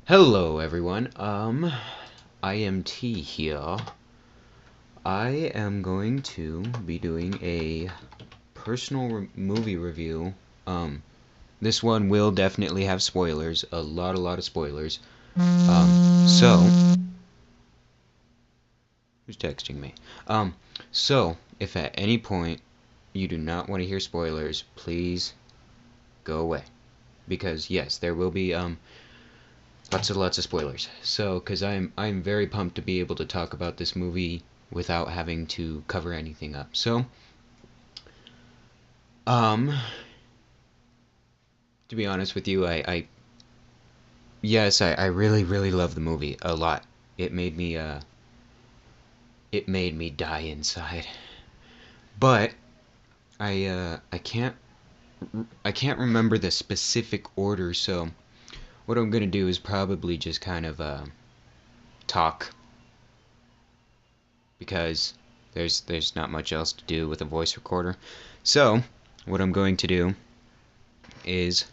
Hello everyone, I am T here. I am going to be doing a personal movie review. This one will definitely have spoilers, a lot of spoilers. So, who's texting me? So, if at any point you do not want to hear spoilers, please go away. Because yes, there will be, lots of spoilers. So, because I'm very pumped to be able to talk about this movie without having to cover anything up. So, um, to be honest with you, I really love the movie a lot. It made me it made me die inside. But I can't remember the specific order. So what I'm gonna do is probably just kind of talk because there's not much else to do with a voice recorder. So what I'm going to do is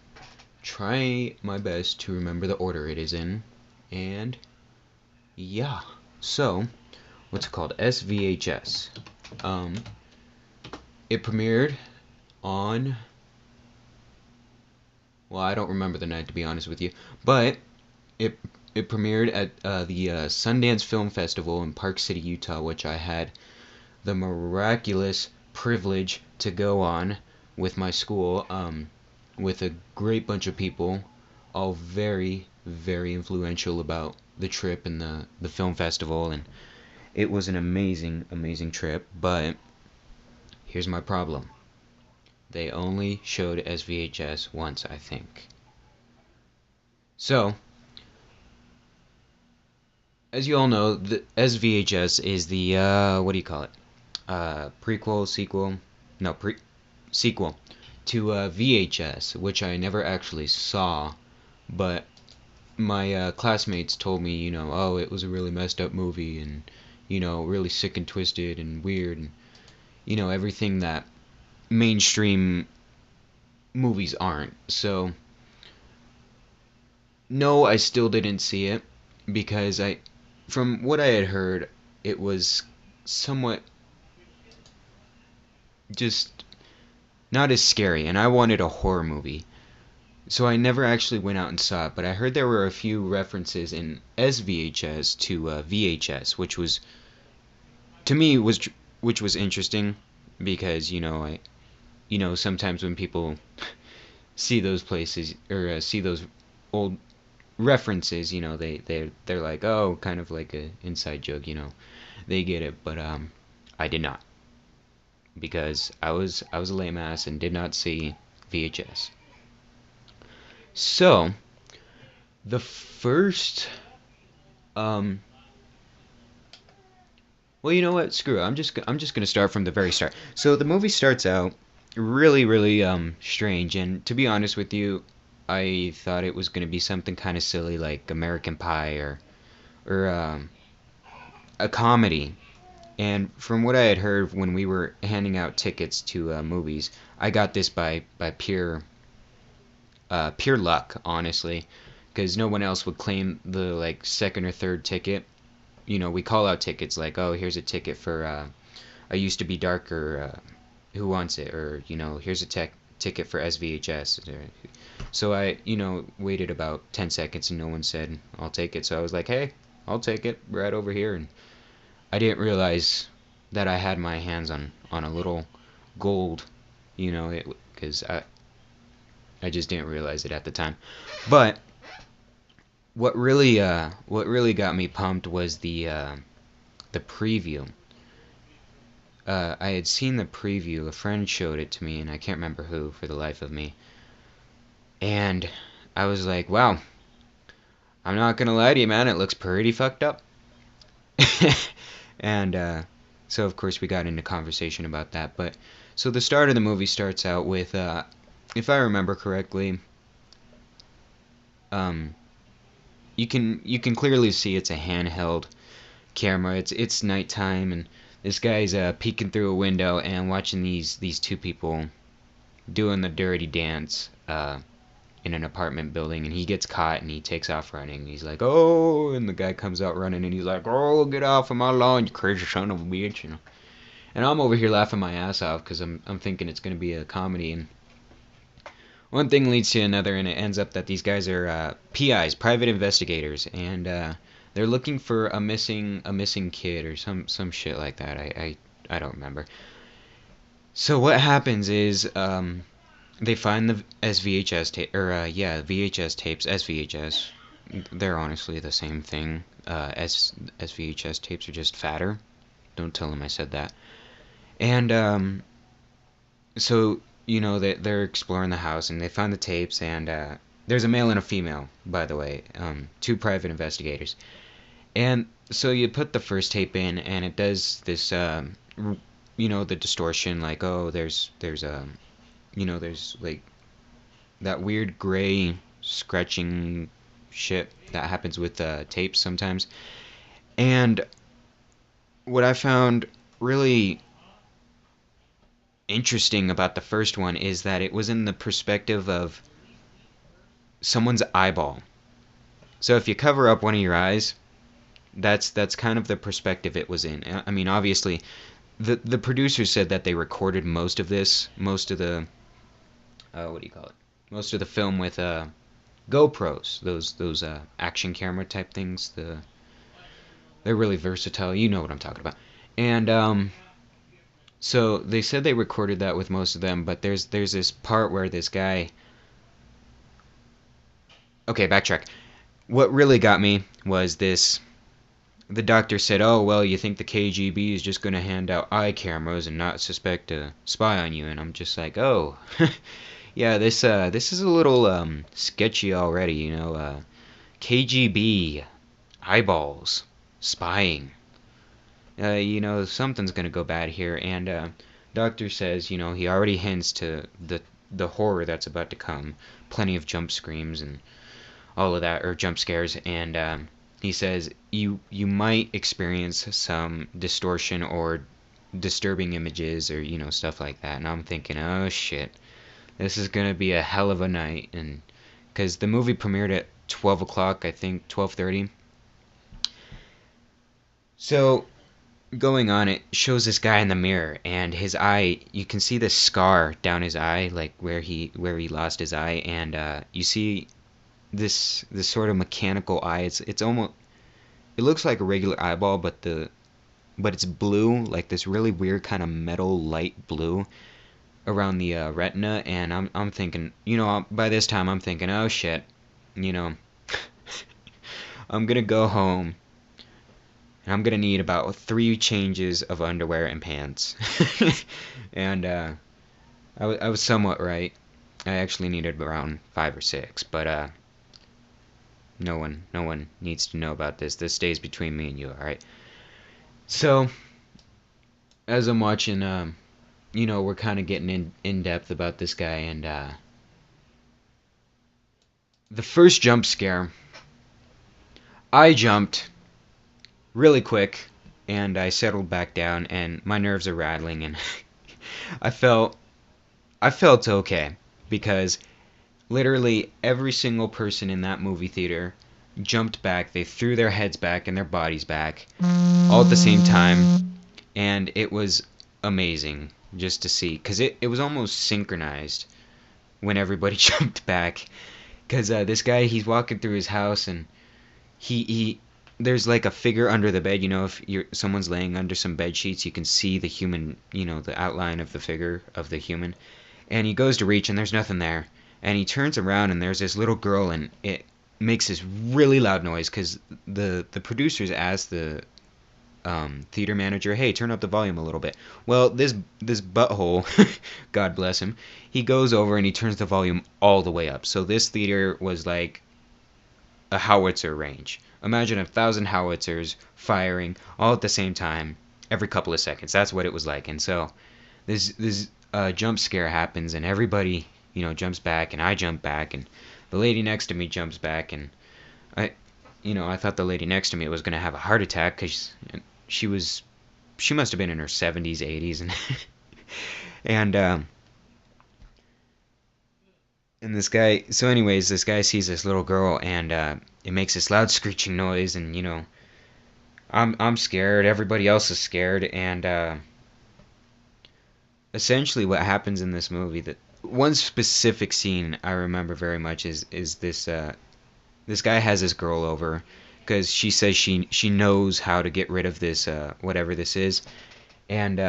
try my best to remember the order it is in, and yeah. So what's it called? S-VHS. Um, it premiered on. Well, I don't remember the night to be honest with you, but it it premiered at the Sundance Film Festival in Park City, Utah, which I had the miraculous privilege to go on with my school, with a great bunch of people, all very influential about the trip and the film festival, and it was an amazing trip. But here's my problem: they only showed S-VHS once, I think. So, as you all know, the S-VHS is the what do you call it? Prequel, sequel? No, sequel to VHS, which I never actually saw, but my classmates told me, oh, it was a really messed up movie, and really sick and twisted and weird, and everything that mainstream movies aren't. So no, I still didn't see it because from what I had heard, it was somewhat just not as scary, and I wanted a horror movie. So I never actually went out and saw it, but I heard there were a few references in S-VHS to VHS, which was to me was which was interesting because sometimes when people see those places or see those old references, they're like, oh, kind of like a inside joke, they get it, but I did not because I was a lame ass and did not see VHS. So the first um well, you know what? Screw it. I'm just gonna start from the very start. So the movie starts out really strange, and to be honest with you, I thought it was gonna be something kind of silly like American Pie or a comedy. And from what I had heard when we were handing out tickets to movies, I got this by pure luck, honestly, because no one else would claim the like second or third ticket. We call out tickets like, oh, here's a ticket for I Used to Be Darker, who wants it? Or, here's a ticket for SVHS. So I, waited about 10 seconds and no one said, I'll take it. So I was like, hey, I'll take it right over here. And I didn't realize that I had my hands on a little gold, because I just didn't realize it at the time. But what really got me pumped was the preview. I had seen the preview. A friend showed it to me, and I can't remember who for the life of me. And I was like, wow, I'm not gonna lie to you, man. It looks pretty fucked up. And so, of course, we got into conversation about that. But so the start of the movie starts out with, if I remember correctly, um, you can clearly see it's a handheld camera. It's nighttime, and this guy's peeking through a window and watching these two people doing the dirty dance in an apartment building, and he gets caught and he takes off running. He's like, oh, and the guy comes out running and he's like, oh, get off of my lawn, you crazy son of a bitch, you know. And I'm over here laughing my ass off because I'm thinking it's gonna be a comedy, and one thing leads to another, and it ends up that these guys are PIs, private investigators, and they're looking for a missing kid or some shit like that. I don't remember. So what happens is they find the SVHS tape, or VHS tapes, SVHS. They're honestly the same thing. SVHS tapes are just fatter. Don't tell them I said that. And so they're exploring the house and they find the tapes, and there's a male and a female, by the way, two private investigators. And so you put the first tape in, and it does this, the distortion, like, oh, there's like that weird gray scratching shit that happens with tapes sometimes. And what I found really interesting about the first one is that it was in the perspective of someone's eyeball. So if you cover up one of your eyes, that's kind of the perspective it was in. I mean, obviously, the producers said that they recorded most of this, most of the what do you call it? Most of the film with GoPros, those action camera type things. They're really versatile. You know what I'm talking about. And so they said they recorded that with most of them, but there's this part where this guy. Okay, backtrack. What really got me was this. The doctor said, "Oh, well, you think the KGB is just going to hand out eye cameras and not suspect a spy on you?" And I'm just like, "Oh, yeah, this is a little sketchy already, you know. KGB, eyeballs, spying. Something's going to go bad here." And doctor says, he already hints to the horror that's about to come. Plenty of jump screams and all of that, or jump scares, and he says you might experience some distortion or disturbing images, or stuff like that. And I'm thinking, oh shit, this is gonna be a hell of a night. And because the movie premiered at 12 o'clock, I think 12:30. So going on, it shows this guy in the mirror, and his eye, you can see the scar down his eye, like where he lost his eye, and you see this sort of mechanical eye. It's almost, it looks like a regular eyeball, but it's blue, like this really weird kind of metal light blue around the retina. And I'm thinking, by this time I'm thinking, oh shit, I'm gonna go home and I'm gonna need about 3 changes of underwear and pants. And I was somewhat right. I actually needed around 5 or 6, but no one needs to know about this. This stays between me and you, all right? So as I'm watching, we're kind of getting in depth about this guy, and the first jump scare, I jumped really quick, and I settled back down, and my nerves are rattling, and I felt okay, because literally every single person in that movie theater jumped back. They threw their heads back and their bodies back all at the same time, and it was amazing just to see, because it was almost synchronized when everybody jumped back. Because this guy, he's walking through his house, and he there's like a figure under the bed. If someone's laying under some bed sheets, you can see the human, the outline of the figure of the human. And he goes to reach, and there's nothing there. And he turns around, and there's this little girl, and it makes this really loud noise, because the producers asked the theater manager, hey, turn up the volume a little bit. Well, this butthole, God bless him, he goes over and he turns the volume all the way up. So this theater was like a howitzer range. Imagine 1,000 howitzers firing all at the same time every couple of seconds. That's what it was like. And so this jump scare happens, and everybody jumps back, and I jump back, and the lady next to me jumps back, and I thought the lady next to me was going to have a heart attack, because she must have been in her 70s, 80s, and And this guy, so anyways, this guy sees this little girl, and it makes this loud screeching noise, and I'm scared. Everybody else is scared, and essentially what happens in this movie, that one specific scene I remember very much is this guy has this girl over because she says she knows how to get rid of this whatever this is, and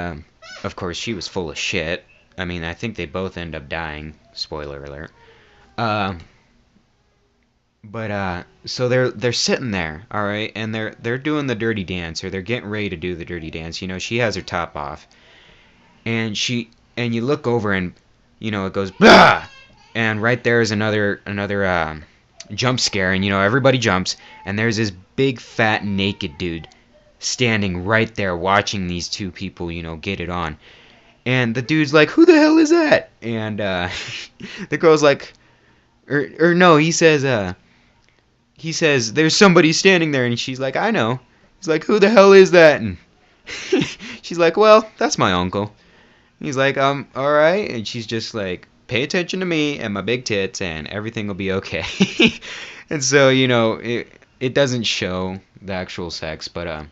of course she was full of shit. I mean, I think they both end up dying. Spoiler alert. Uh, but so they're sitting there, all right, and they're doing the dirty dance, or they're getting ready to do the dirty dance. She has her top off, and you look over, and it goes blah, and right there is another jump scare, and everybody jumps, and there's this big fat naked dude standing right there watching these two people get it on, and the dude's like, who the hell is that? And the girl's like, or no, he says there's somebody standing there, and she's like, I know. He's like, who the hell is that? And she's like, well, that's my uncle. He's like, all right. And she's just like, pay attention to me and my big tits, and everything will be okay. And so, it doesn't show the actual sex, but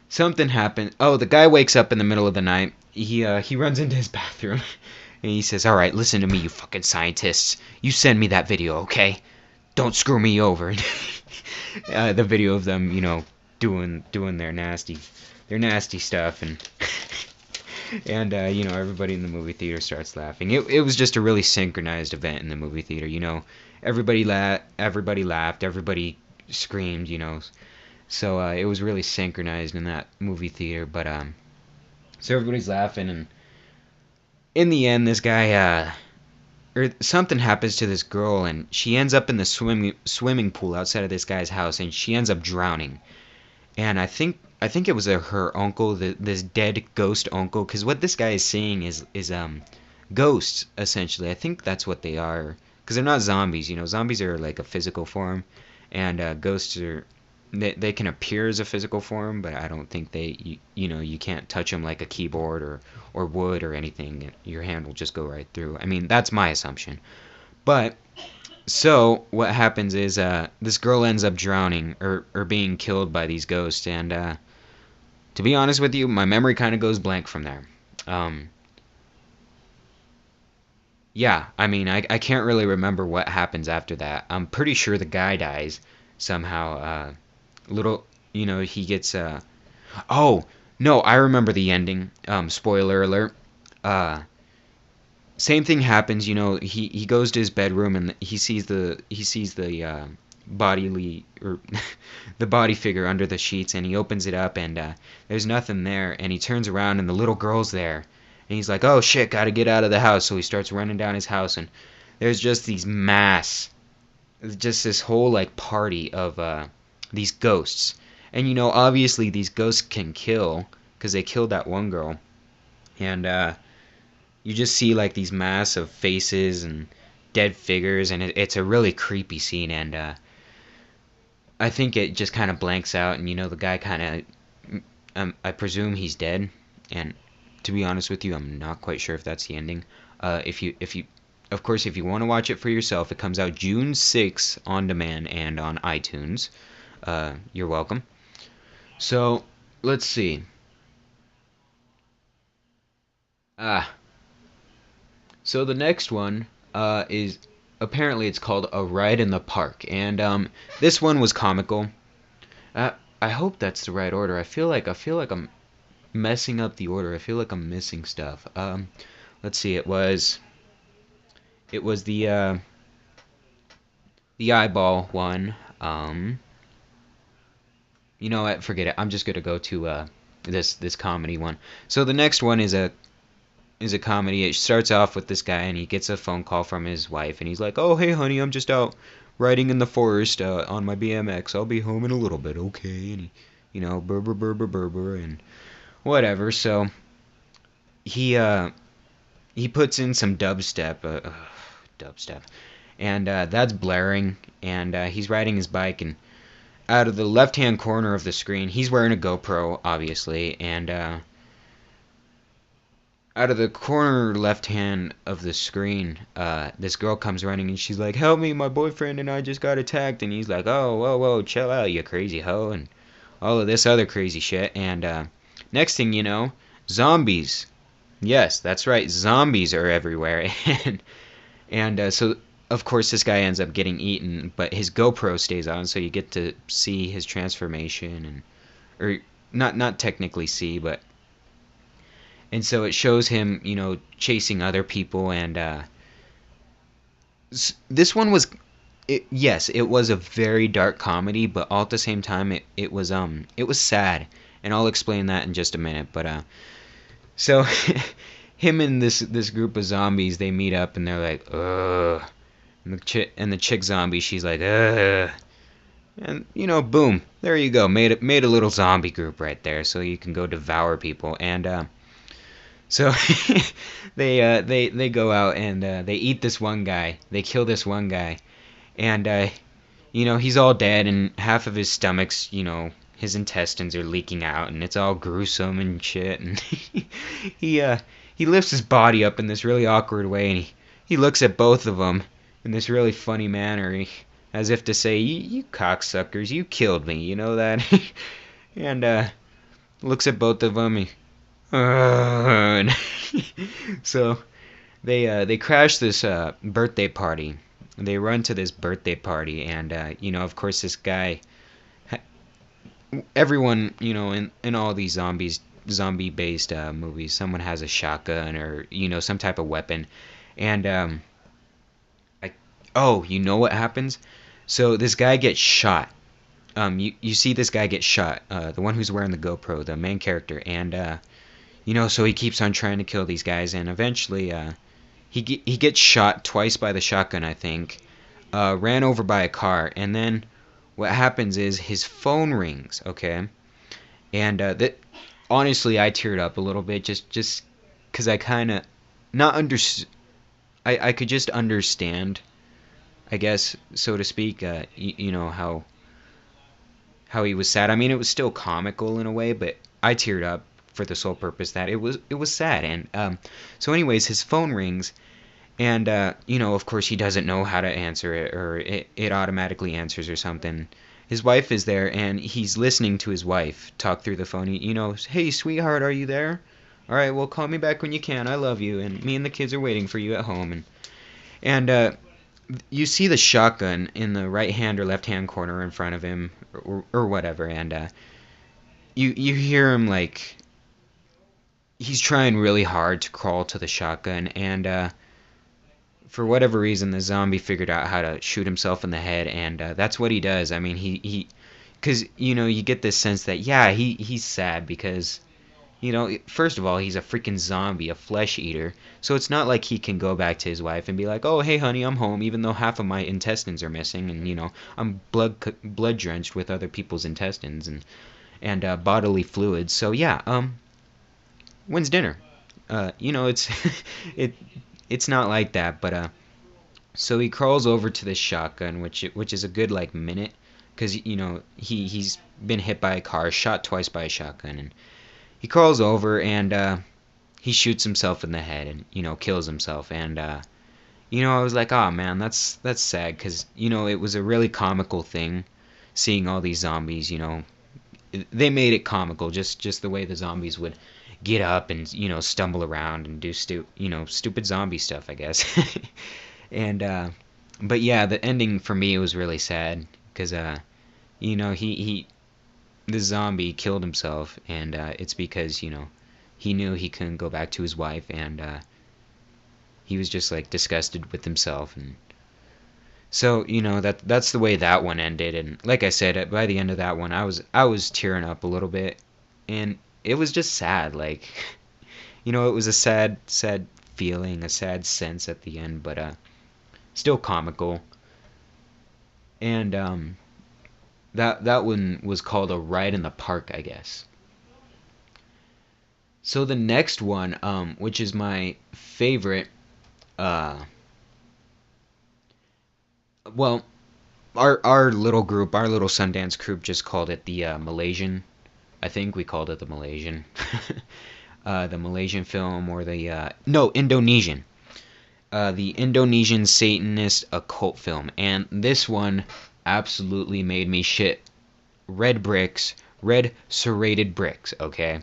something happened. Oh, the guy wakes up in the middle of the night. He runs into his bathroom, and he says, all right, listen to me, you fucking scientists. You send me that video, okay? Don't screw me over. The video of them, doing their nasty stuff, and everybody in the movie theater starts laughing. It was just a really synchronized event in the movie theater. Everybody laughed, everybody screamed. So it was really synchronized in that movie theater. But so everybody's laughing, and in the end, this guy or something happens to this girl, and she ends up in the swimming pool outside of this guy's house, and she ends up drowning. And I think it was her uncle, this dead ghost uncle, because what this guy is seeing is ghosts, essentially. I think that's what they are, because they're not zombies. Zombies are like a physical form, and ghosts are they can appear as a physical form, but I don't think you can't touch them like a keyboard or wood or anything. Your hand will just go right through. I mean, that's my assumption. But so what happens is this girl ends up drowning or being killed by these ghosts, and to be honest with you, my memory kind of goes blank from there. Yeah, I mean, I can't really remember what happens after that. I'm pretty sure the guy dies somehow. He gets oh no, I remember the ending. Spoiler alert. Same thing happens. He goes to his bedroom, and he sees the bodily or the body figure under the sheets, and he opens it up, and there's nothing there, and he turns around, and the little girl's there, and he's like, oh shit, gotta get out of the house. So he starts running down his house, and there's just just this whole like party of these ghosts. And obviously these ghosts can kill, because they killed that one girl. And you just see like these massive faces and dead figures, and it's a really creepy scene. And I think it just kind of blanks out, and the guy kind of, I presume he's dead. And to be honest with you, I'm not quite sure if that's the ending. If you of course, if you want to watch it for yourself, it comes out June 6th on demand and on iTunes. You're welcome. So, let's see. So the next one is, apparently it's called A Ride in the Park, and this one was comical. I hope that's the right order. I feel like I'm messing up the order. I feel like I'm missing stuff. Let's see. It was the eyeball one. You know what? Forget it. I'm just gonna go to this comedy one. So the next one is a comedy. It starts off with this guy, and he gets a phone call from his wife, and he's like, "Oh, hey, honey, I'm just out riding in the forest on my BMX. I'll be home in a little bit, okay?" And burr burr burr burr burr burr, and whatever. So he puts in some dubstep, and that's blaring, and he's riding his bike, and out of the left-hand corner of the screen, he's wearing a GoPro, obviously, and out of the corner left hand of the screen, this girl comes running and she's like, "Help me, my boyfriend and I just got attacked." And he's like, "Oh, whoa, whoa, chill out, you crazy hoe," and all of this other crazy shit. And next thing you know, zombies. Yes, that's right, zombies are everywhere. And so of course this guy ends up getting eaten, but his GoPro stays on, so you get to see his transformation and or not technically see, but and so it shows him, chasing other people. And this one was, yes, it was a very dark comedy, but all at the same time, it was sad, and I'll explain that in just a minute. But so him and this group of zombies, they meet up and they're like, ugh. And the chick zombie, she's like, ugh. And boom, there you go. Made a little zombie group right there, so you can go devour people. And so they go out and they eat this one guy. They kill this one guy, and he's all dead, and half of his stomach's, his intestines are leaking out, and it's all gruesome and shit. And he lifts his body up in this really awkward way, and he looks at both of them in this really funny manner, as if to say, "You cocksuckers, you killed me," you know that? And looks at both of them. And so they crash this birthday party. They run to this birthday party, and of course this guy, everyone, in all these zombie based movies, someone has a shotgun or some type of weapon. And oh, you know what happens? So this guy gets shot. You see this guy get shot, the one who's wearing the GoPro, the main character. And so he keeps on trying to kill these guys, and eventually he gets shot twice by the shotgun, I think. Ran over by a car, and then what happens is his phone rings, okay? And that honestly, I teared up a little bit, just because I kind of not under I could just understand, I guess, so to speak. How he was sad. I mean, it was still comical in a way, but I teared up for the sole purpose that it was sad. And so anyways, his phone rings, and of course he doesn't know how to answer it, or it automatically answers or something. His wife is there, and he's listening to his wife talk through the phone. "Hey sweetheart, are you there? All right, well, call me back when you can. I love you, and me and the kids are waiting for you at home." And you see the shotgun in the right hand or left hand corner in front of him, or whatever. And you hear him, like, he's trying really hard to crawl to the shotgun. And for whatever reason, the zombie figured out how to shoot himself in the head, and that's what he does. I mean, because you get this sense that, yeah, he's sad because, first of all, he's a freaking zombie, a flesh eater. So it's not like he can go back to his wife and be like, "Oh, hey, honey, I'm home," even though half of my intestines are missing, and I'm blood drenched with other people's intestines and bodily fluids. So yeah, when's dinner? It's it's not like that. But so he crawls over to the shotgun, which is a good, like, minute, because he's been hit by a car, shot twice by a shotgun, and he crawls over and he shoots himself in the head and kills himself. And I was like, oh man, that's sad, because it was a really comical thing seeing all these zombies. They made it comical, just the way the zombies would get up and stumble around and do stupid zombie stuff, I guess. And but yeah, the ending for me was really sad, because he the zombie killed himself, and it's because he knew he couldn't go back to his wife, and he was just, like, disgusted with himself. And so that's the way that one ended. And like I said, by the end of that one, I was tearing up a little bit, and it was just sad. Like, it was a sad feeling, a sad sense at the end, but still comical. And that one was called A Ride in the Park, I guess. So the next one, which is my favorite, uh, well, our little group, our little Sundance group, just called it the Malaysian. I think we called it the Malaysian. the Malaysian film or no, Indonesian. The Indonesian Satanist occult film. And this one absolutely made me shit red bricks, red serrated bricks, okay?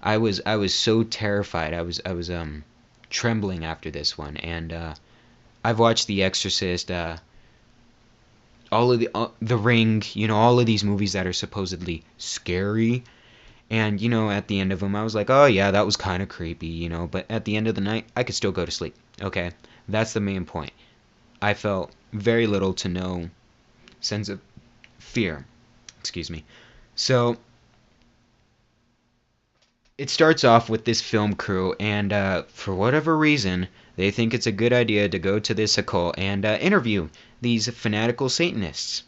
I was so terrified. I was trembling after this one. And I've watched The Exorcist, all of the Ring, all of these movies that are supposedly scary. And at the end of them, I was like, oh yeah, that was kind of creepy, But at the end of the night, I could still go to sleep. Okay, that's the main point. I felt very little to no sense of fear. Excuse me. So it starts off with this film crew, and for whatever reason, they think it's a good idea to go to this occult and interview these fanatical Satanists.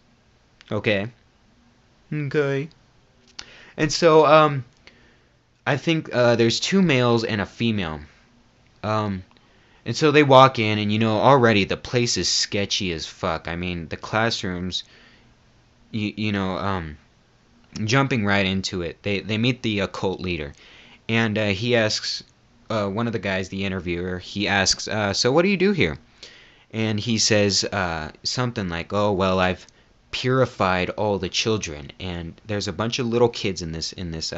Okay. Okay. And so, I think there's two males and a female. Um, and so they walk in, and already the place is sketchy as fuck. I mean, the classrooms, jumping right into it, they meet the occult leader, and he asks one of the guys, the interviewer, he asks, so what do you do here? And he says something like, oh well, I've purified all the children, and there's a bunch of little kids in this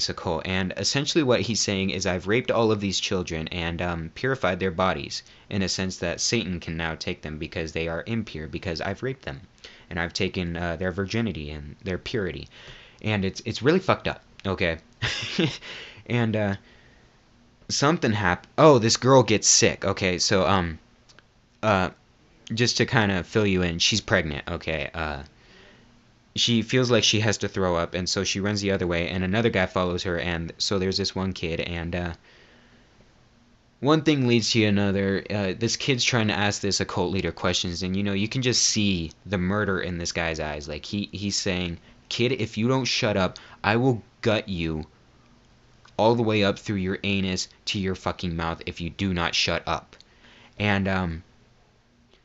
occult, and essentially what he's saying is, I've raped all of these children and purified their bodies, in a sense that Satan can now take them because they are impure, because I've raped them and I've taken their virginity and their purity. And it's really fucked up. Okay. And something happened. Oh, this girl gets sick. Okay, so just to kind of fill you in, she's pregnant. Okay. She feels like she has to throw up, and so she runs the other way, and another guy follows her, and so there's this one kid, and one thing leads to another. This kid's trying to ask this occult leader questions, and you can just see the murder in this guy's eyes. Like he's saying, kid, if you don't shut up, I will gut you all the way up through your anus to your fucking mouth if you do not shut up. And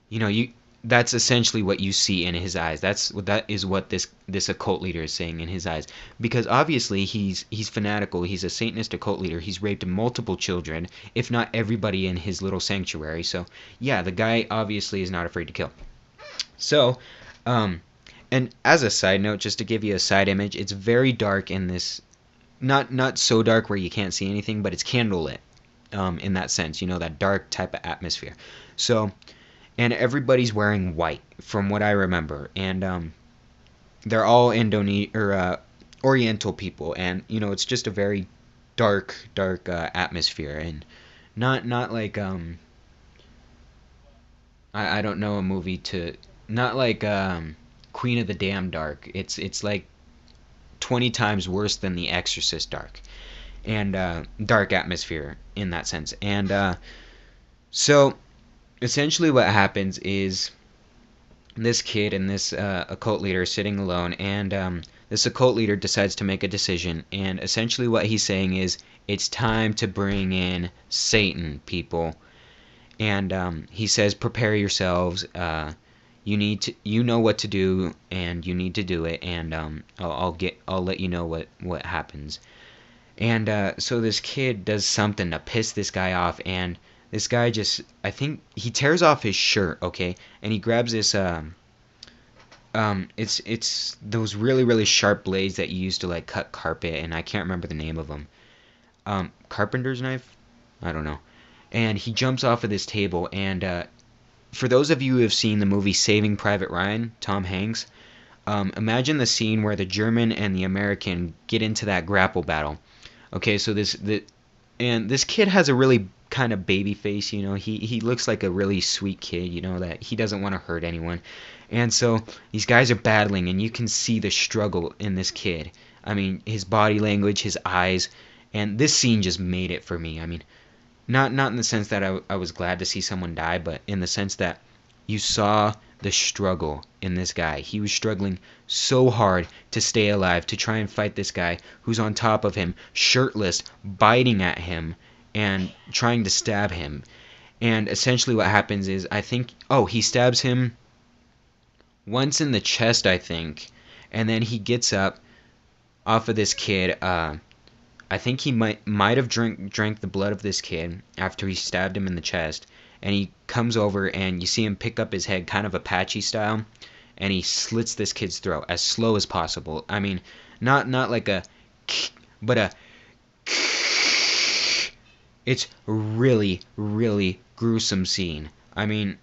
you that's essentially what you see in his eyes. That is what this occult leader is saying in his eyes, because obviously he's fanatical. He's a Satanist occult leader. He's raped multiple children, if not everybody in his little sanctuary. So yeah, the guy obviously is not afraid to kill. So and as a side note, just to give you a side image, it's very dark in this, not so dark where you can't see anything, but it's candlelit, in that sense, that dark type of atmosphere. So, and everybody's wearing white, from what I remember, and they're all Oriental people, and it's just a very dark atmosphere, and not like I don't know a movie to not like Queen of the Damned dark. It's like 20 times worse than The Exorcist dark, and dark atmosphere in that sense, and so. Essentially what happens is this kid and this occult leader are sitting alone, and this occult leader decides to make a decision, and essentially what he's saying is, it's time to bring in Satan, people. And he says, prepare yourselves, you know what to do, and you need to do it, and I'll let you know what happens. And so this kid does something to piss this guy off, and this guy just, I think he tears off his shirt, okay, and he grabs this it's those really really sharp blades that you use to like cut carpet, and I can't remember the name of them. Carpenter's knife, I don't know. And he jumps off of this table, and for those of you who have seen the movie Saving Private Ryan, Tom Hanks, imagine the scene where the German and the American get into that grapple battle. Okay, so this kid has a really kind of baby face, he looks like a really sweet kid, that he doesn't want to hurt anyone. And so these guys are battling, and you can see the struggle in this kid. I mean, his body language, his eyes, and this scene just made it for me. I mean, not in the sense that I was glad to see someone die, but in the sense that you saw the struggle in this guy. He was struggling so hard to stay alive, to try and fight this guy who's on top of him, shirtless, biting at him, and trying to stab him. And essentially what happens is, I think, he stabs him once in the chest, I think, and then he gets up off of this kid. I think he might have drank the blood of this kid after he stabbed him in the chest, and he comes over and you see him pick up his head, kind of Apache style, and he slits this kid's throat as slow as possible. I mean, not like a, but a. It's really, really gruesome scene. I mean,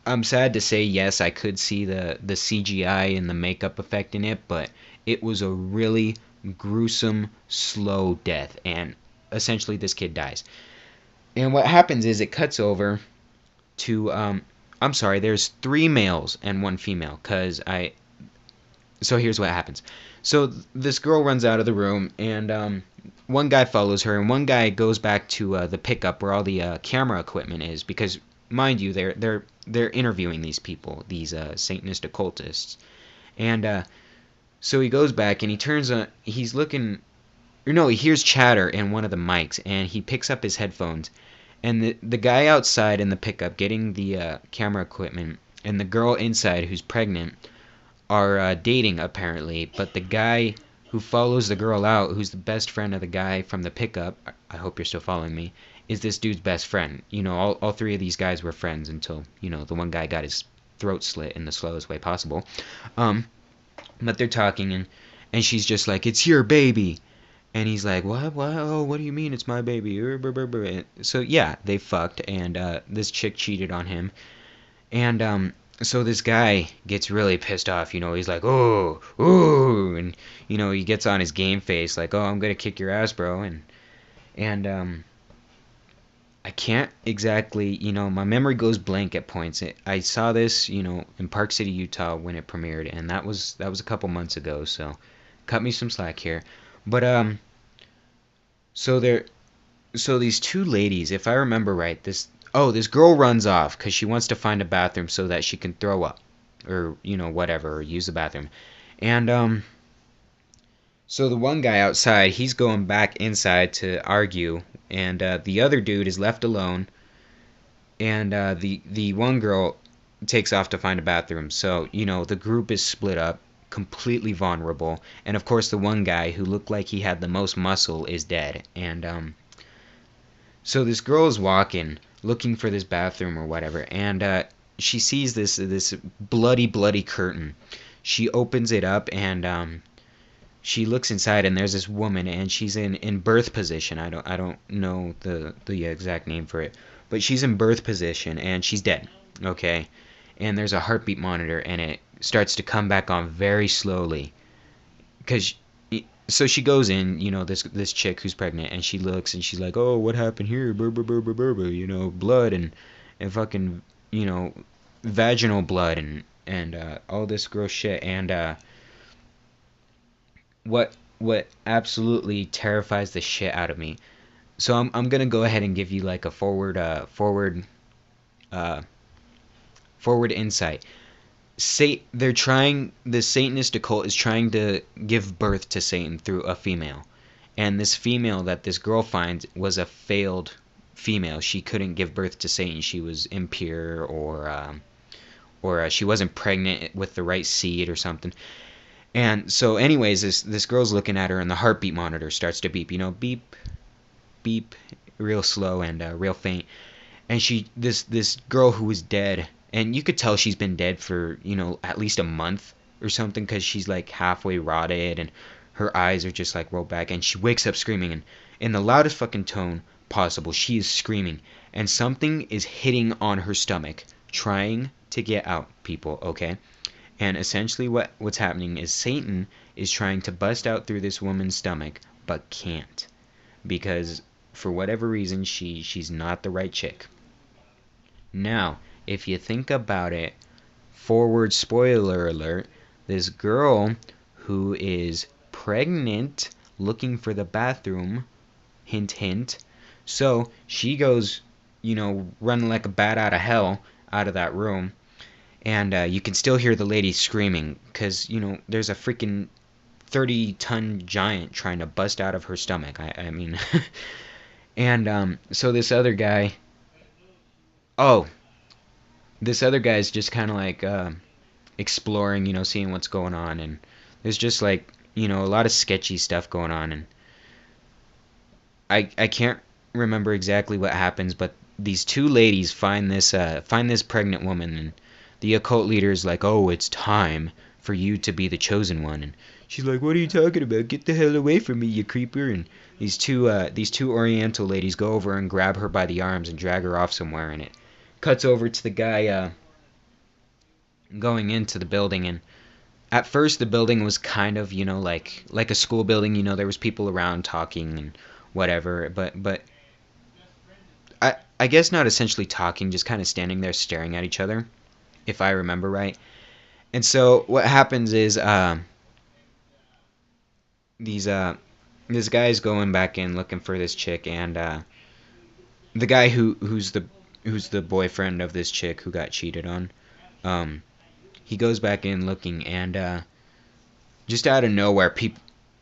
I'm sad to say, yes, I could see the CGI and the makeup effect in it, but it was a really gruesome, slow death, and essentially this kid dies. And what happens is it cuts over to I'm sorry, there's 3 males and 1 female, so here's what happens. So this girl runs out of the room, and one guy follows her, and one guy goes back to the pickup where all the camera equipment is, because mind you, they're interviewing these people, these Satanist occultists, and so he goes back and he turns on, he's looking, or no, he hears chatter in one of the mics, and he picks up his headphones, and the guy outside in the pickup getting the camera equipment, and the girl inside who's pregnant are dating apparently, but the guy who follows the girl out, who's the best friend of the guy from the pickup, I hope you're still following me, is this dude's best friend. You know, all 3 of these guys were friends until, you know, the one guy got his throat slit in the slowest way possible. But they're talking, and she's just like, "It's your baby." And he's like, "What? Oh, what do you mean it's my baby?" So yeah, they fucked, and this chick cheated on him. And so this guy gets really pissed off, you know, he's like, "Oh, ooh," and you know, he gets on his game face like, "Oh, I'm gonna kick your ass, bro." And I can't exactly, you know, my memory goes blank at points. I saw this, you know, in Park City, Utah when it premiered, and that was a couple months ago, so cut me some slack here. But so there, so these 2 ladies, if I remember right, this girl runs off because she wants to find a bathroom so that she can throw up, or you know, whatever, or use the bathroom. And so the one guy outside, he's going back inside to argue, and the other dude is left alone, and the one girl takes off to find a bathroom. So you know, the group is split up, completely vulnerable, and of course the one guy who looked like he had the most muscle is dead. And so this girl is walking, looking for this bathroom or whatever, and she sees this bloody curtain. She opens it up, and she looks inside, and there's this woman, and she's in birth position. I don't know the exact name for it, but she's in birth position, and she's dead. Okay, and there's a heartbeat monitor, and it starts to come back on very slowly, because so she goes in, you know, this chick who's pregnant, and she looks, and she's like, "Oh, what happened here? Brr, brr, brr, brr, brr, brr," you know, blood and fucking, you know, vaginal blood and all this gross shit. And what absolutely terrifies the shit out of me. So I'm gonna go ahead and give you like a forward insight. The Satanist occult is trying to give birth to Satan through a female, and this female that this girl finds was a failed female. She couldn't give birth to Satan. She was impure, or she wasn't pregnant with the right seed or something. And so anyways, this girl's looking at her, and the heartbeat monitor starts to beep, you know, beep beep, real slow and real faint. And this girl who was dead, and you could tell she's been dead for, you know, at least a month or something, because she's like halfway rotted, and her eyes are just like rolled back, and she wakes up screaming, and in the loudest fucking tone possible, she is screaming, and something is hitting on her stomach, trying to get out, people, okay? And essentially what's happening is Satan is trying to bust out through this woman's stomach, but can't, because for whatever reason she's not the right chick. Now, if you think about it, forward spoiler alert, this girl who is pregnant looking for the bathroom, hint hint, so she goes, you know, running like a bat out of hell out of that room, and you can still hear the lady screaming, because, you know, there's a freaking 30-ton giant trying to bust out of her stomach. I mean, and so this other guy's just kind of like exploring, you know, seeing what's going on, and there's just like, you know, a lot of sketchy stuff going on, I can't remember exactly what happens, but these two ladies find this pregnant woman, and the occult leader is like, "Oh, it's time for you to be the chosen one." And she's like, "What are you talking about? Get the hell away from me, you creeper!" And these two Oriental ladies go over and grab her by the arms and drag her off somewhere, and it cuts over to the guy going into the building. And at first the building was kind of, like a school building. There was people around talking and whatever, but I guess not essentially talking, just kind of standing there staring at each other, if I remember right. And so what happens is these this guy's going back in looking for this chick, and the guy who's the boyfriend of this chick who got cheated on, he goes back in looking, and just out of nowhere,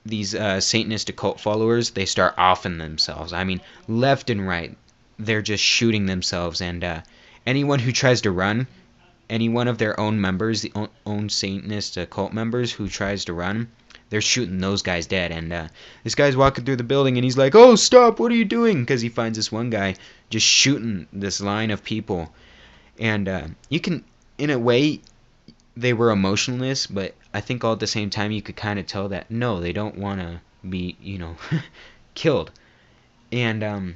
these Satanist occult followers, they start offing themselves. I mean, left and right, they're just shooting themselves, and anyone who tries to run, any one of their own members, the own Satanist occult members who tries to run, they're shooting those guys dead. And this guy's walking through the building, and he's like, "Oh, stop! What are you doing?" Because he finds this one guy just shooting this line of people, and you can, in a way, they were emotionless, but I think all at the same time you could kind of tell that no, they don't want to be, killed. And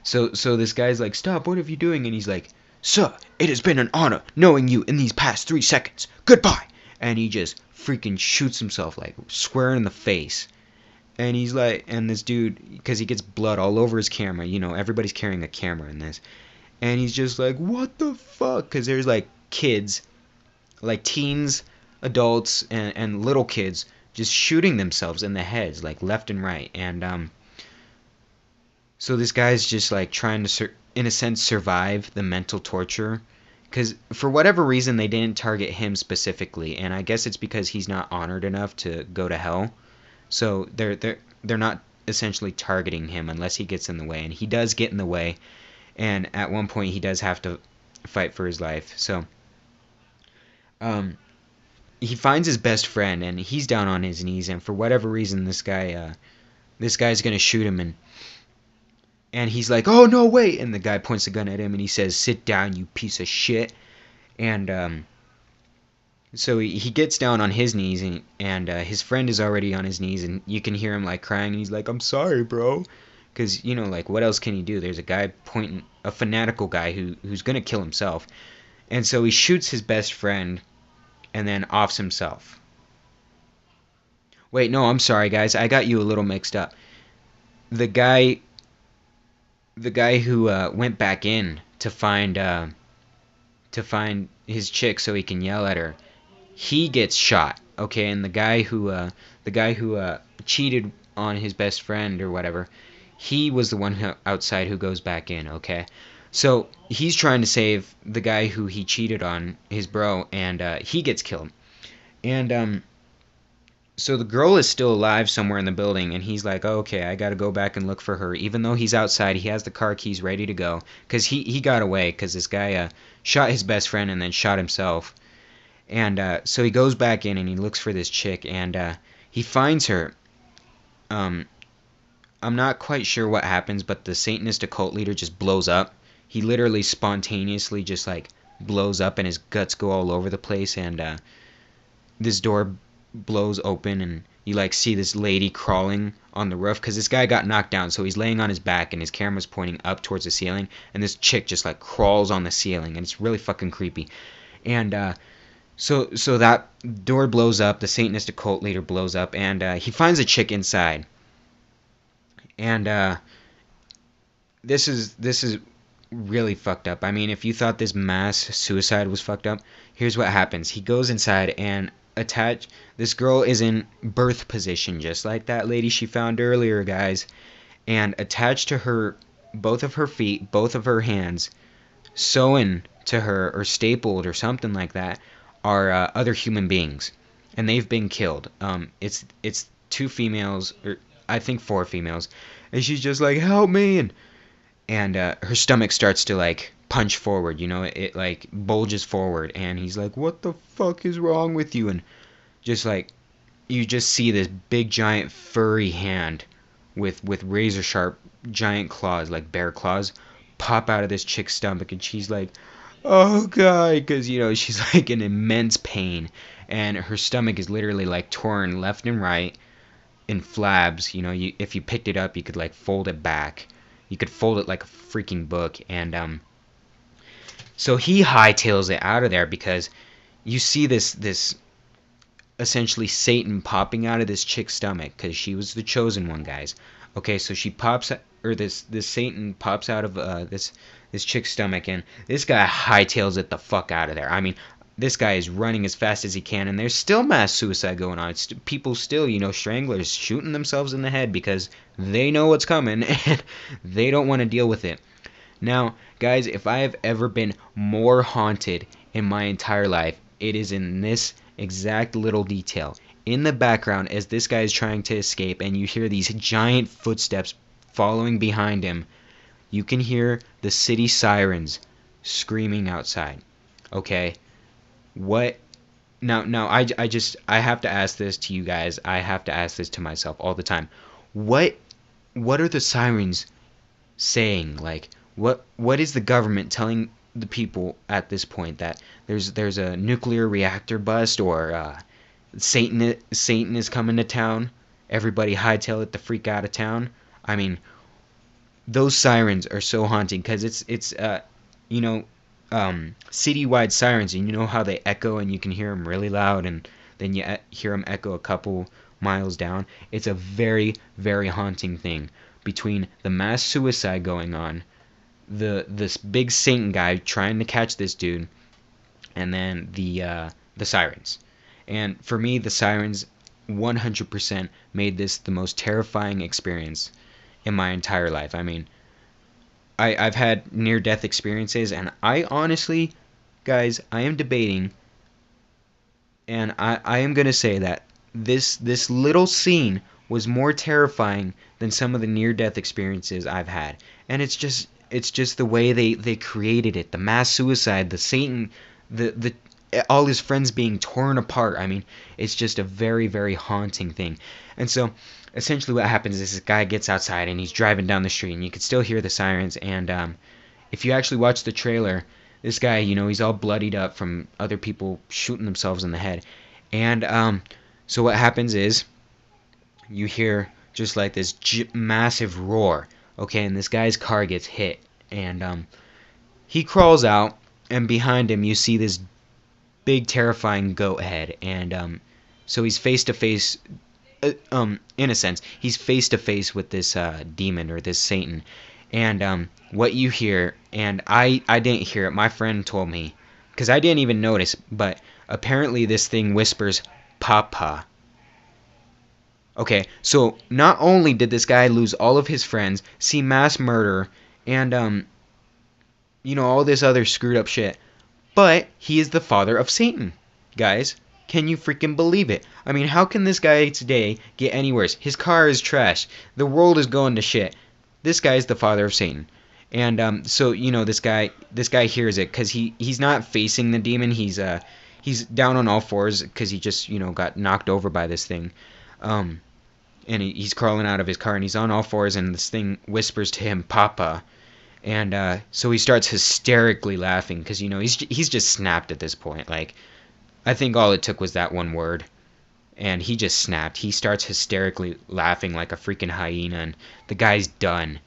so this guy's like, "Stop! What are you doing?" And he's like, "Sir, it has been an honor knowing you in these past 3 seconds. Goodbye." And he just freaking shoots himself like square in the face. And he's like, and this dude, because he gets blood all over his camera, everybody's carrying a camera in this. And he's just like, "What the fuck?" Because there's like kids, like teens, adults, and little kids just shooting themselves in the heads, like left and right. And so this guy's just like trying to, in a sense, survive the mental torture. Because for whatever reason, they didn't target him specifically, and I guess it's because he's not honored enough to go to hell. So they're not essentially targeting him unless he gets in the way, and he does get in the way. And at one point, he does have to fight for his life. So he finds his best friend, and he's down on his knees. And for whatever reason, this guy's gonna shoot him, and he's like, "Oh no, wait!" And the guy points the gun at him, and he says, "Sit down, you piece of shit." And so he gets down on his knees, and his friend is already on his knees, and you can hear him like crying, and he's like, "I'm sorry, bro." Because, like, what else can he do? There's a guy pointing, a fanatical guy who's going to kill himself. And so he shoots his best friend and then offs himself. Wait, no, I'm sorry, guys. I got you a little mixed up. The guy who went back in to find his chick so he can yell at her, he gets shot. Okay, and the guy who cheated on his best friend or whatever, he was the one outside who goes back in, okay? So he's trying to save the guy who he cheated on, his bro, and he gets killed. And so the girl is still alive somewhere in the building, and he's like, "Oh, okay, I gotta go back and look for her." Even though he's outside, he has the car keys ready to go, because he got away, because this guy shot his best friend and then shot himself. And so he goes back in, and he looks for this chick, and he finds her. I'm not quite sure what happens, but the Satanist occult leader just blows up. He literally spontaneously just like blows up, and his guts go all over the place, and this door blows open, and you like see this lady crawling on the roof, because this guy got knocked down, so he's laying on his back, and his camera's pointing up towards the ceiling, and this chick just like crawls on the ceiling, and it's really fucking creepy. And so that door blows up, the Satanist occult leader blows up, and he finds a chick inside. And this is really fucked up. I mean, if you thought this mass suicide was fucked up, here's what happens. He goes inside, and this girl is in birth position, just like that lady she found earlier, guys. And attached to her, both of her feet, both of her hands, sewn to her or stapled or something like that, are other human beings, and they've been killed. It's 2 females, or I think 4 females, and she's just like, "Help me!" And her stomach starts to like punch forward, it like bulges forward, and he's like, "What the fuck is wrong with you?" And just like, you just see this big giant furry hand with razor sharp giant claws, like bear claws, pop out of this chick's stomach, and she's like, "Oh god," because she's like in immense pain, and her stomach is literally like torn left and right in flabs. If you picked it up, you could like fold it back. You could fold it like a freaking book, and so he hightails it out of there because you see this essentially Satan popping out of this chick's stomach because she was the chosen one, guys. Okay, so she pops, or this Satan pops out of this chick's stomach, and this guy hightails it the fuck out of there. I mean, this guy is running as fast as he can, and there's still mass suicide going on. People still, stranglers shooting themselves in the head because they know what's coming and they don't want to deal with it. Now, guys, if I have ever been more haunted in my entire life, it is in this exact little detail. In the background, as this guy is trying to escape, and you hear these giant footsteps following behind him, you can hear the city sirens screaming outside. Okay? What? Now, I have to ask this to you guys. I have to ask this to myself all the time. What are the sirens saying? Like, what is the government telling the people at this point, that there's a nuclear reactor bust, or Satan is coming to town? Everybody hightail it the freak out of town. I mean, those sirens are so haunting because it's citywide sirens, and you know how they echo, and you can hear them really loud, and then you hear them echo a couple miles down. It's a very, very haunting thing between the mass suicide going on, this big Satan guy trying to catch this dude, and then the sirens. And for me, the sirens 100% made this the most terrifying experience in my entire life. I mean, I've had near-death experiences, and I honestly, guys, I am debating, and I am going to say that this little scene was more terrifying than some of the near-death experiences I've had. And it's just the way they created it. The mass suicide, the Satan, the all his friends being torn apart. I mean, it's just a very, very haunting thing. And so essentially what happens is this guy gets outside, and he's driving down the street, and you can still hear the sirens. And if you actually watch the trailer, this guy, he's all bloodied up from other people shooting themselves in the head. And so what happens is you hear just like this massive roar. Okay, and this guy's car gets hit, and he crawls out, and behind him you see this big terrifying goat head. And so he's face to face, in a sense, he's face to face with this demon, or this Satan. And what you hear, and I didn't hear it, my friend told me, because I didn't even notice, but apparently this thing whispers, "Papa." Okay, so not only did this guy lose all of his friends, see mass murder, and all this other screwed up shit, but he is the father of Satan, guys. Can you freaking believe it? I mean, how can this guy today get any worse? His car is trash. The world is going to shit. This guy is the father of Satan. And so this guy hears it, because he's not facing the demon. He's down on all fours because he just got knocked over by this thing. And he's crawling out of his car, and he's on all fours, and this thing whispers to him, "Papa." And so he starts hysterically laughing, because he's just snapped at this point. Like, I think all it took was that one word, and he just snapped. He starts hysterically laughing like a freaking hyena, and the guy's done.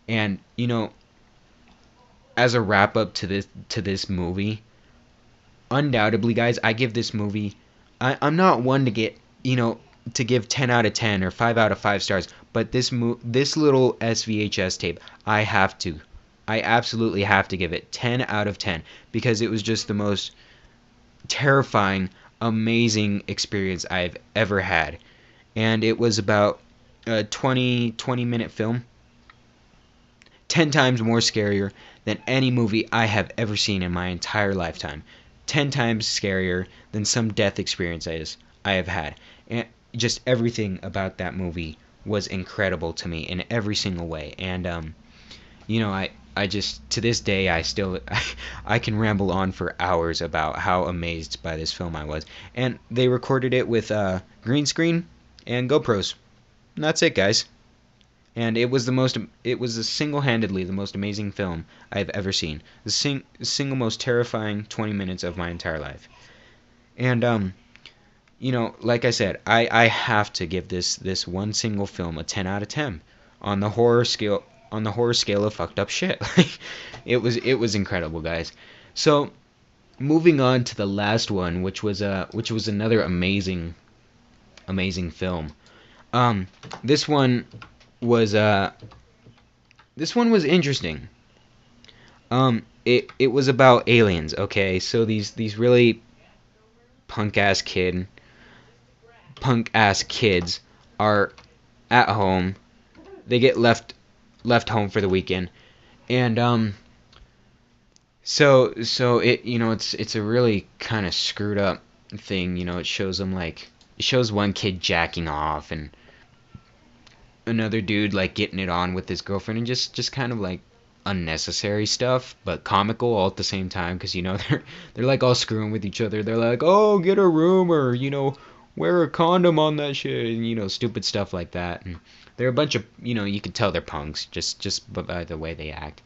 And as a wrap up to this movie, undoubtedly, guys, I give this movie, I'm not one to get to give 10 out of 10 or 5 out of 5 stars, but this little S-VHS tape, I absolutely have to give it 10 out of 10, because it was just the most terrifying, amazing experience I've ever had. And it was about a 20-minute film, 10 times more scarier than any movie I have ever seen in my entire lifetime. 10 times scarier than some death experiences I have had. And just everything about that movie was incredible to me in every single way. And I just, to this day, I can ramble on for hours about how amazed by this film I was. And they recorded it with green screen and GoPros. And that's it, guys. and it was single-handedly the most amazing film I've ever seen. The single most terrifying 20 minutes of my entire life. And like I said, I have to give this one single film a 10 out of 10 on the horror scale of fucked up shit. Like it was incredible, guys. So, moving on to the last one, which was another amazing film. Um this one was interesting. It was about aliens, okay? So these really punk ass kid punk ass kids are at home. They get left home for the weekend, and so it's a really kind of screwed up thing. It shows them it shows one kid jacking off and another dude like getting it on with his girlfriend, and just kind of like unnecessary stuff but comical all at the same time, because they're like all screwing with each other. They're like, oh, get a room, or wear a condom on that shit, and stupid stuff like that. And they're a bunch of, you can tell they're punks just by the way they act.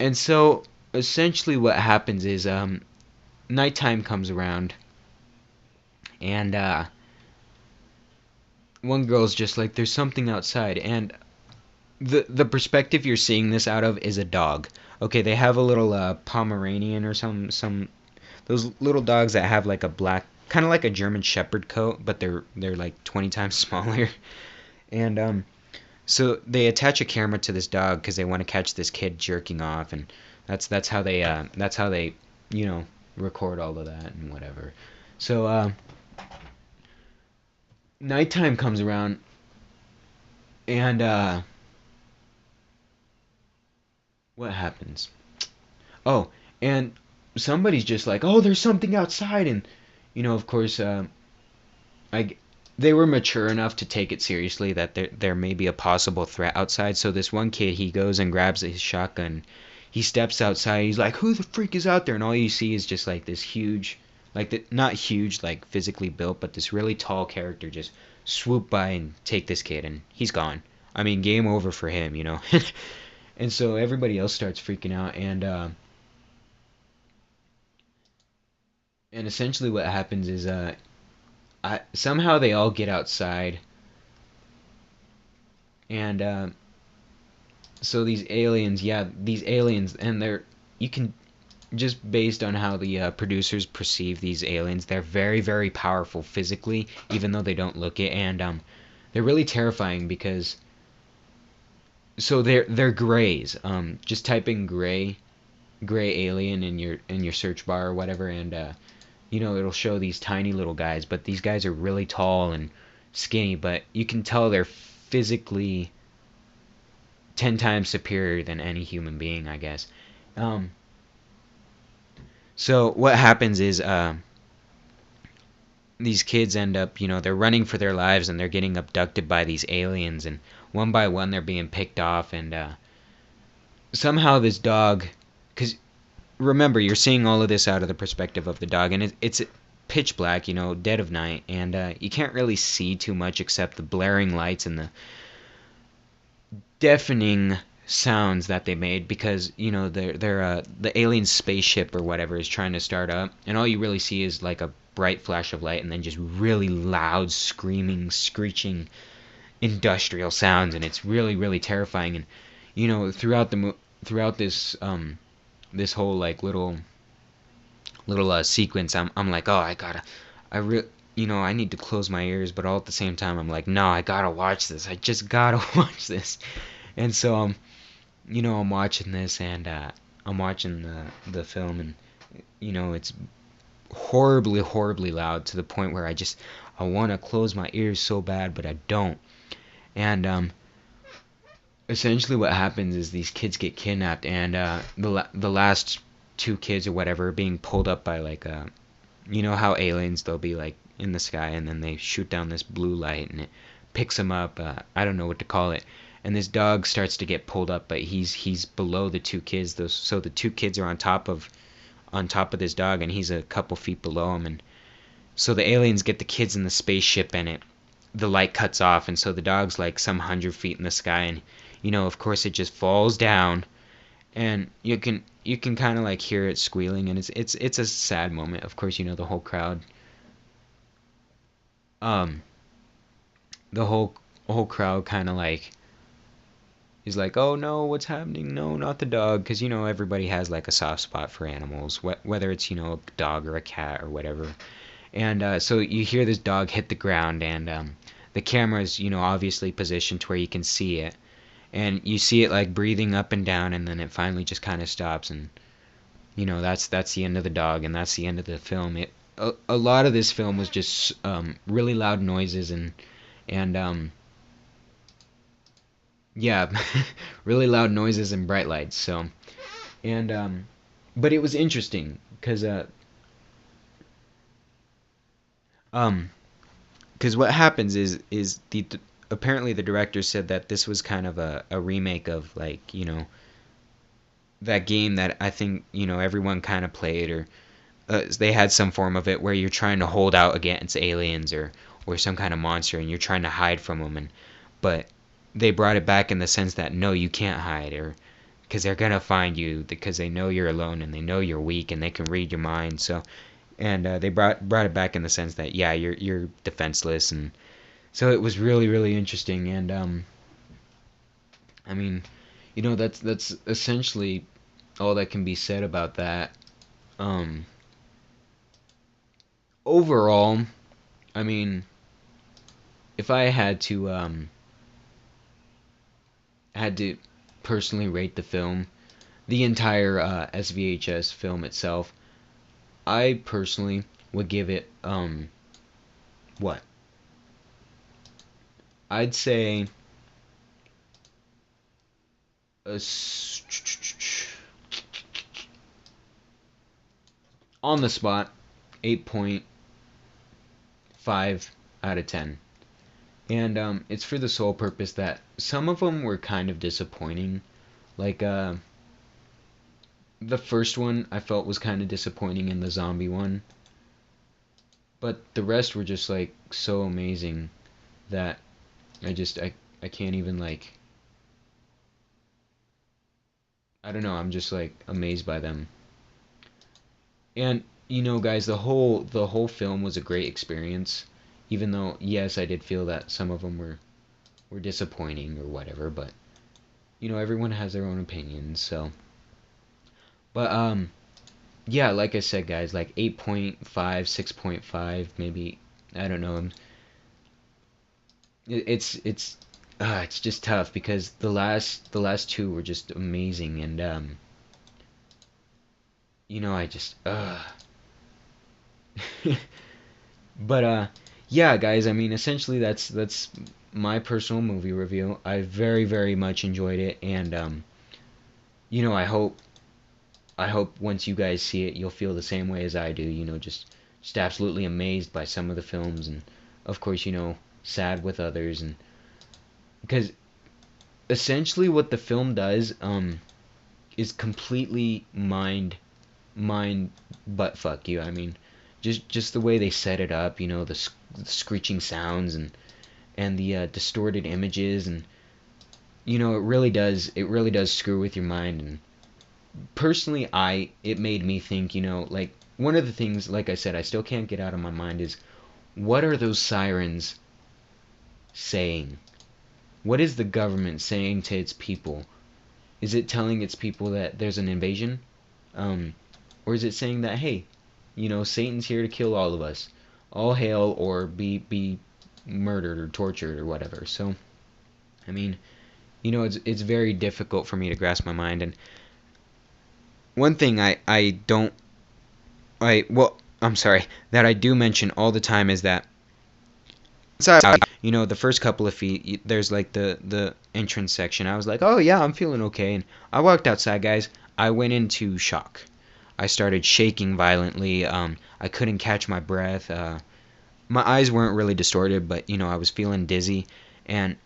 And so essentially what happens is nighttime comes around, and one girl's just like, there's something outside, and the perspective you're seeing this out of is a dog. Okay, they have a little Pomeranian or some those little dogs that have like a black, kind of like a German Shepherd coat, but they're like 20 times smaller. And so they attach a camera to this dog because they want to catch this kid jerking off, and that's how they record all of that and whatever. So nighttime comes around, and what happens? Oh, and somebody's just like, oh, there's something outside, and of course, I they were mature enough to take it seriously that there may be a possible threat outside. So this one kid, he goes and grabs his shotgun. He steps outside. He's like, who the freak is out there? And all you see is just like this huge, not huge like physically built, but this really tall character just swoop by and take this kid, and he's gone. I mean, game over for him. And so everybody else starts freaking out, and essentially what happens is somehow they all get outside, and so these aliens, and you can, just based on how the producers perceive these aliens, they're very, very powerful physically, even though they don't look it, and they're really terrifying because, so they're grays. Just type in gray alien in your search bar or whatever, and it'll show these tiny little guys, but these guys are really tall and skinny, but you can tell they're physically 10 times superior than any human being, I guess. So what happens is these kids end up, they're running for their lives, and they're getting abducted by these aliens, and one by one they're being picked off, and somehow this dog, because remember, you're seeing all of this out of the perspective of the dog, and it's pitch black, dead of night, and you can't really see too much except the blaring lights and the deafening sounds that they made, because the alien spaceship or whatever is trying to start up, and all you really see is like a bright flash of light and then just really loud screaming, screeching industrial sounds, and it's really, really terrifying. And throughout this whole like little sequence, I'm like, oh, I need to close my ears, but all at the same time I'm like, no, I gotta watch this. I just gotta watch this. And so I'm watching this, and I'm watching the film, and it's horribly, horribly loud, to the point where I want to close my ears so bad, but I don't. And essentially what happens is these kids get kidnapped, and the last two kids or whatever are being pulled up by like how aliens, they'll be like in the sky, and then they shoot down this blue light, and it picks them up. I don't know what to call it. And this dog starts to get pulled up, but he's below the two kids. So the two kids are on top of this dog, and he's a couple feet below him. And so the aliens get the kids in the spaceship, and it the light cuts off, and so the dog's like some 100 feet in the sky, and of course it just falls down, and you can kind of like hear it squealing, and it's a sad moment. Of course, the whole crowd, um, the whole crowd kind of like is like, oh no, what's happening? No, not the dog, because everybody has like a soft spot for animals, whether it's a dog or a cat or whatever. And so you hear this dog hit the ground, and the camera is obviously positioned to where you can see it, and you see it like breathing up and down, and then it finally just kind of stops, and that's the end of the dog, and that's the end of the film. A lot of this film was just really loud noises, and yeah, really loud noises and bright lights. So, and but it was interesting because um because what happens is apparently the director said that this was kind of a remake of, like, that game that I think everyone kind of played, or they had some form of it where you're trying to hold out against aliens or some kind of monster, and you're trying to hide from them, but they brought it back in the sense that no, you can't hide, or because they're gonna find you because they know you're alone and they know you're weak and they can read your mind. So, and they brought it back in the sense that, yeah, you're defenseless, and so it was really really interesting. And I mean, that's essentially all that can be said about that. Um, Overall, I mean, if I had to personally rate the film, the entire S-VHS film itself, I personally would give it what? I'd say on the spot 8.5 out of 10. And it's for the sole purpose that some of them were kind of disappointing. Like the first one I felt was kind of disappointing in the zombie one, but the rest were just like so amazing that I can't even, like, I don't know, I'm just like amazed by them. And guys, the whole film was a great experience, even though yes, I did feel that some of them were disappointing or whatever, but everyone has their own opinions. So, but yeah, like I said, guys, like 8.5, 6.5, maybe, I don't know. It's just tough because the last two were just amazing, and I just but yeah, guys, I mean, essentially that's my personal movie review. I very very much enjoyed it, and I hope once you guys see it, you'll feel the same way as I do. Just absolutely amazed by some of the films, and of course, sad with others, and because essentially what the film does is completely mind butt fuck you. I mean, just the way they set it up, the screeching sounds, and the distorted images, and it really does screw with your mind. And personally, it made me think, like, one of the things, like I said, I still can't get out of my mind is, what are those sirens saying? What is the government saying to its people? Is it telling its people that there's an invasion? Or is it saying that, hey, Satan's here to kill all of us, all hail, or be murdered or tortured or whatever? So, I mean, it's very difficult for me to grasp my mind. And one thing I don't I well I'm sorry, that I do mention all the time is that, the first couple of feet, there's like the entrance section. I was like, oh yeah, I'm feeling okay, and I walked outside, guys. I went into shock. I started shaking violently. I couldn't catch my breath. My eyes weren't really distorted, but I was feeling dizzy, and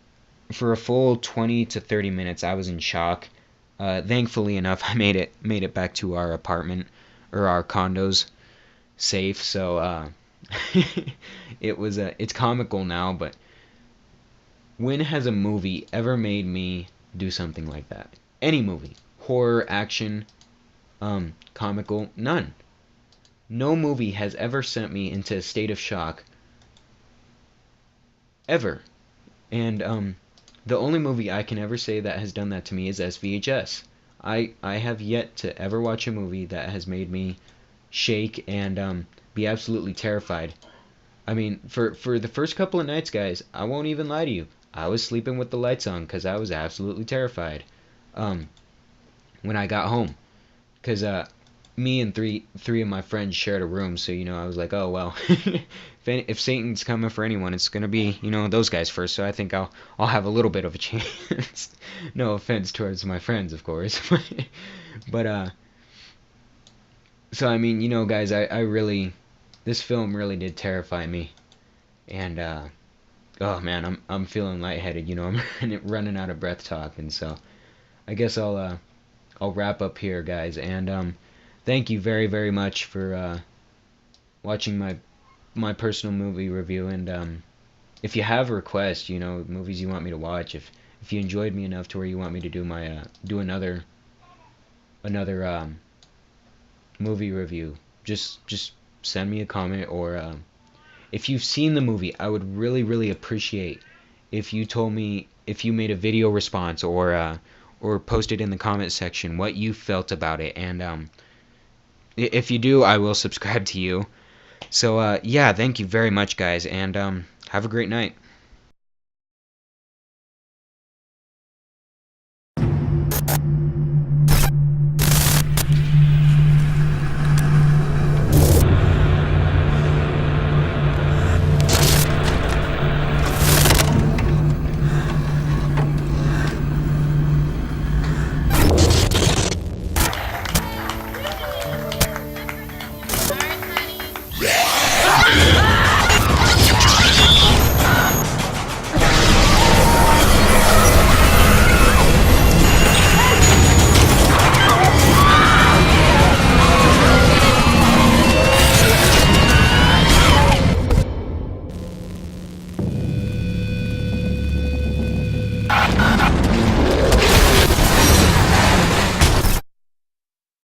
for a full 20 to 30 minutes, I was in shock. Thankfully enough, I made it back to our apartment, or our condos, safe. So it's comical now, but When has a movie ever made me do something like that? Any movie, horror, action, comical, none. No movie has ever sent me into a state of shock ever. And the only movie I can ever say that has done that to me is S-VHS. I have yet to ever watch a movie that has made me shake and be absolutely terrified. I mean, for the first couple of nights, guys, I won't even lie to you. I was sleeping with the lights on because I was absolutely terrified um, when I got home. Because me and three of my friends shared a room, so I was like, oh well, if Satan's coming for anyone, it's gonna be those guys first. So I think I'll have a little bit of a chance. No offense towards my friends, of course, but so I mean, guys, I really this film really did terrify me, and oh man, I'm feeling lightheaded. I'm running out of breath talking, so I guess I'll wrap up here, guys, and thank you very, very much for watching my personal movie review. And if you have requests, movies you want me to watch, if you enjoyed me enough to where you want me to do my do another movie review, just send me a comment, or if you've seen the movie, I would really, really appreciate if you told me, if you made a video response, or posted in the comment section what you felt about it. And if you do, I will subscribe to you. So yeah, thank you very much, guys, and have a great night.